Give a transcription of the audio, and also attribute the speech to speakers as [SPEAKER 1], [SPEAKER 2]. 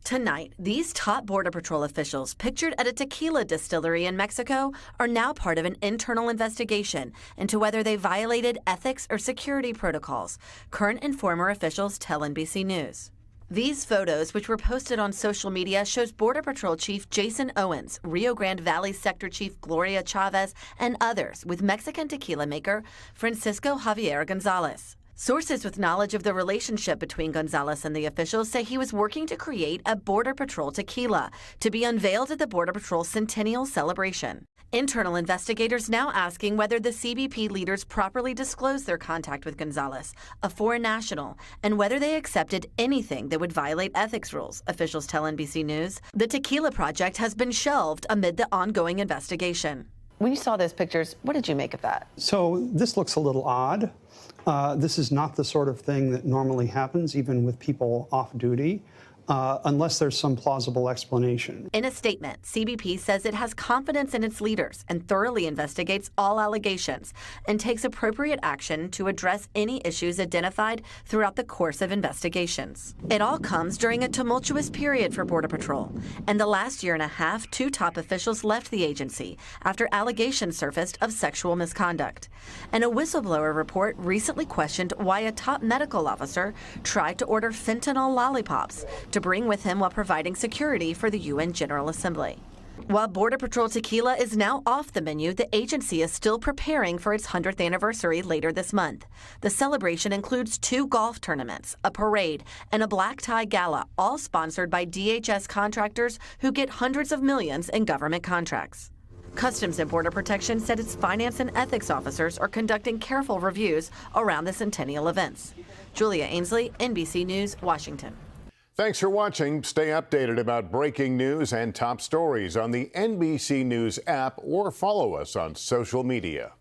[SPEAKER 1] Tonight, these top Border Patrol officials pictured at a tequila distillery in Mexico are now part of an internal investigation into whether they violated ethics or security protocols, current and former officials tell NBC News. These photos, which were posted on social media, shows Border Patrol Chief Jason Owens, Rio Grande Valley Sector Chief Gloria Chavez, and others with Mexican tequila maker Francisco Javier Gonzalez. Sources with knowledge of the relationship between Gonzalez and the officials say he was working to create a Border Patrol tequila to be unveiled at the Border Patrol Centennial celebration. Internal investigators now asking whether the CBP leaders properly disclosed their contact with Gonzalez, a foreign national, and whether they accepted anything that would violate ethics rules, officials tell NBC News. The Tequila project has been shelved amid the ongoing investigation. When you saw those pictures, what did you make of that?
[SPEAKER 2] So this looks a little odd. This is not the sort of thing that normally happens, even with people off duty, unless there's some plausible explanation.
[SPEAKER 1] In a statement, CBP says it has confidence in its leaders and thoroughly investigates all allegations and takes appropriate action to address any issues identified throughout the course of investigations. It all comes during a tumultuous period for Border Patrol. In the last year and a half, 2 top officials left the agency after allegations surfaced of sexual misconduct. And a whistleblower report recently questioned why a top medical officer tried to order fentanyl lollipops to bring with him while providing security for the UN General Assembly. While Border Patrol Tequila is now off the menu, the agency is still preparing for its 100th anniversary later this month. The celebration includes 2 golf tournaments, a parade, and a black tie gala, all sponsored by DHS contractors who get hundreds of millions in government contracts. Customs and Border Protection said its finance and ethics officers are conducting careful reviews around the centennial events. Julia Ainsley, NBC News, Washington.
[SPEAKER 3] Thanks for watching. Stay updated about breaking news and top stories on the NBC News app or follow us on social media.